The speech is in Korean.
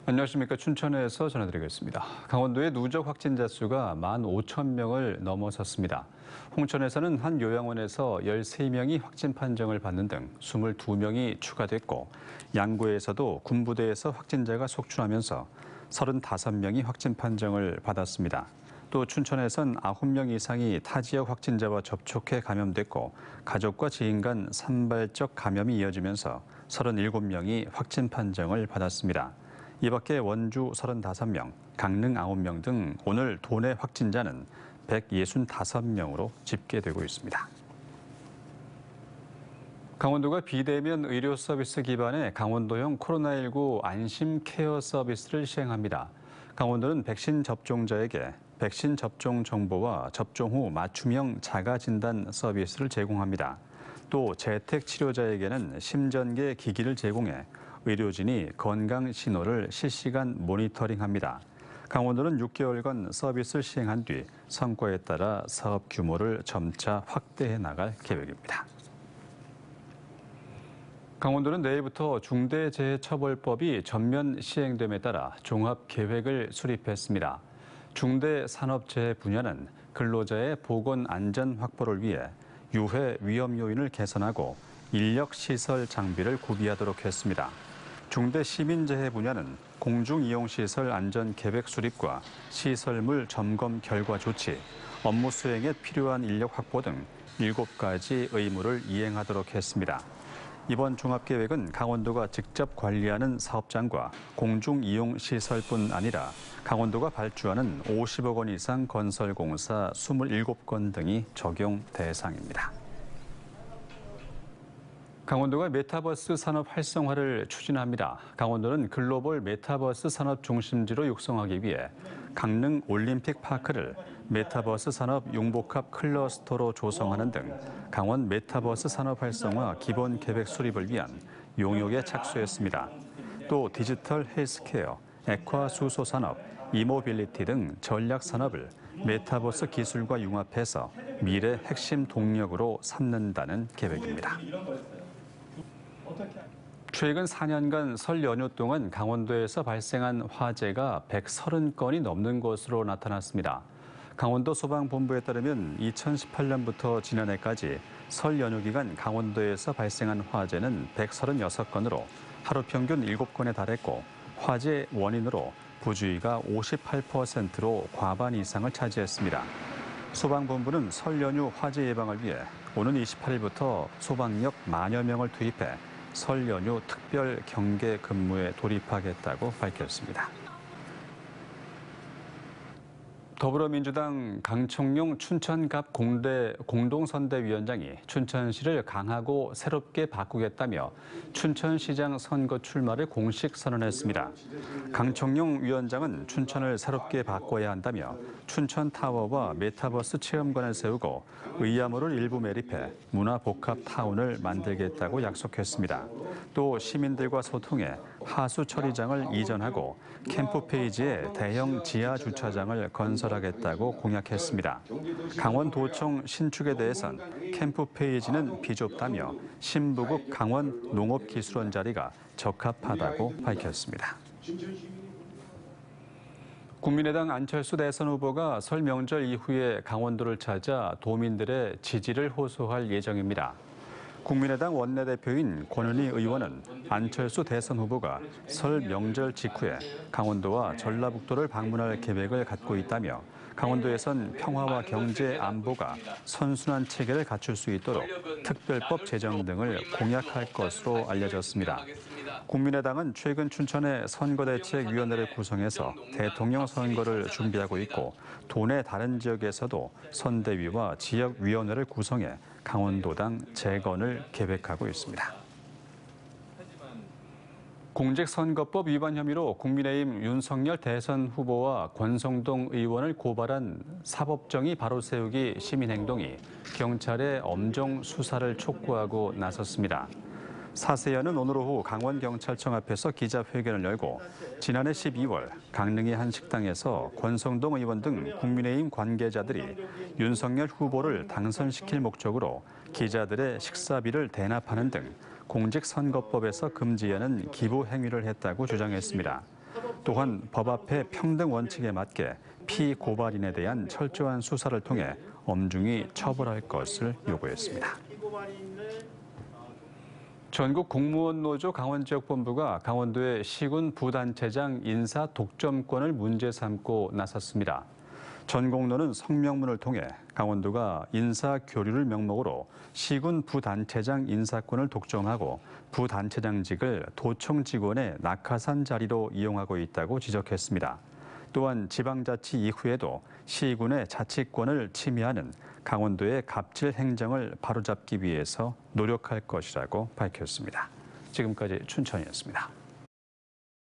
안녕하십니까. 춘천에서 전해드리겠습니다. 강원도의 누적 확진자 수가 15,000명을 넘어섰습니다. 홍천에서는 한 요양원에서 13명이 확진 판정을 받는 등 22명이 추가됐고, 양구에서도 군부대에서 확진자가 속출하면서 35명이 확진 판정을 받았습니다. 또 춘천에선 9명 이상이 타 지역 확진자와 접촉해 감염됐고, 가족과 지인 간 산발적 감염이 이어지면서 37명이 확진 판정을 받았습니다. 이 밖에 원주 35명, 강릉 9명 등 오늘 도내 확진자는 165명으로 집계되고 있습니다. 강원도가 비대면 의료 서비스 기반의 강원도형 코로나19 안심 케어 서비스를 시행합니다. 강원도는 백신 접종자에게 백신 접종 정보와 접종 후 맞춤형 자가 진단 서비스를 제공합니다. 또 재택 치료자에게는 심전계 기기를 제공해 의료진이 건강 신호를 실시간 모니터링합니다. 강원도는 6개월간 서비스를 시행한 뒤 성과에 따라 사업 규모를 점차 확대해 나갈 계획입니다. 강원도는 내일부터 중대재해처벌법이 전면 시행됨에 따라 종합계획을 수립했습니다. 중대산업재해 분야는 근로자의 보건 안전 확보를 위해 유해 위험 요인을 개선하고 인력시설 장비를 구비하도록 했습니다. 중대시민재해 분야는 공중이용시설 안전계획 수립과 시설물 점검 결과 조치, 업무 수행에 필요한 인력 확보 등 7가지 의무를 이행하도록 했습니다. 이번 종합계획은 강원도가 직접 관리하는 사업장과 공중이용시설뿐 아니라 강원도가 발주하는 50억 원 이상 건설공사 27건 등이 적용 대상입니다. 강원도가 메타버스 산업 활성화를 추진합니다. 강원도는 글로벌 메타버스 산업 중심지로 육성하기 위해 강릉 올림픽 파크를 메타버스 산업 융복합 클러스터로 조성하는 등 강원 메타버스 산업 활성화 기본 계획 수립을 위한 용역에 착수했습니다. 또 디지털 헬스케어, 액화 수소 산업, 이모빌리티 등 전략 산업을 메타버스 기술과 융합해서 미래 핵심 동력으로 삼는다는 계획입니다. 최근 4년간 설 연휴 동안 강원도에서 발생한 화재가 130건이 넘는 것으로 나타났습니다. 강원도 소방본부에 따르면 2018년부터 지난해까지 설 연휴 기간 강원도에서 발생한 화재는 136건으로 하루 평균 7건에 달했고, 화재 원인으로 부주의가 58%로 과반 이상을 차지했습니다. 소방본부는 설 연휴 화재 예방을 위해 오는 28일부터 소방력 만여 명을 투입해 설 연휴 특별 경계 근무에 돌입하겠다고 밝혔습니다. 더불어민주당 강청룡 춘천갑 공동선대위원장이 춘천시를 강하고 새롭게 바꾸겠다며 춘천시장 선거 출마를 공식 선언했습니다. 강청룡 위원장은 춘천을 새롭게 바꿔야 한다며 춘천타워와 메타버스 체험관을 세우고 의야모를 일부 매립해 문화복합타운을 만들겠다고 약속했습니다. 또 시민들과 소통해 하수처리장을 이전하고 캠프페이지에 대형 지하주차장을 건설하겠다고 공약했습니다. 강원도청 신축에 대해선 캠프페이지는 비좁다며 신부국 강원 농업기술원 자리가 적합하다고 밝혔습니다. 국민의당 안철수 대선 후보가 설 명절 이후에 강원도를 찾아 도민들의 지지를 호소할 예정입니다. 국민의당 원내대표인 권은희 의원은 안철수 대선 후보가 설 명절 직후에 강원도와 전라북도를 방문할 계획을 갖고 있다며 강원도에선 평화와 경제 안보가 선순환 체계를 갖출 수 있도록 특별법 제정 등을 공약할 것으로 알려졌습니다. 국민의당은 최근 춘천에 선거대책위원회를 구성해서 대통령 선거를 준비하고 있고, 도내 다른 지역에서도 선대위와 지역위원회를 구성해 강원도당 재건을 계획하고 있습니다. 공직선거법 위반 혐의로 국민의힘 윤석열 대선 후보와 권성동 의원을 고발한 사법정의 바로 세우기 시민행동이 경찰의 엄정 수사를 촉구하고 나섰습니다. 사세현은 오늘 오후 강원경찰청 앞에서 기자회견을 열고 지난해 12월 강릉의 한 식당에서 권성동 의원 등 국민의힘 관계자들이 윤석열 후보를 당선시킬 목적으로 기자들의 식사비를 대납하는 등 공직선거법에서 금지하는 기부 행위를 했다고 주장했습니다. 또한 법 앞에 평등 원칙에 맞게 피고발인에 대한 철저한 수사를 통해 엄중히 처벌할 것을 요구했습니다. 전국 공무원 노조 강원지역본부가 강원도의 시군 부단체장 인사 독점권을 문제 삼고 나섰습니다. 전 공로는 성명문을 통해 강원도가 인사 교류를 명목으로 시군 부단체장 인사권을 독점하고 부단체장직을 도청 직원의 낙하산 자리로 이용하고 있다고 지적했습니다. 또한 지방자치 이후에도 시군의 자치권을 침해하는 강원도의 갑질 행정을 바로잡기 위해서 노력할 것이라고 밝혔습니다. 지금까지 춘천이었습니다.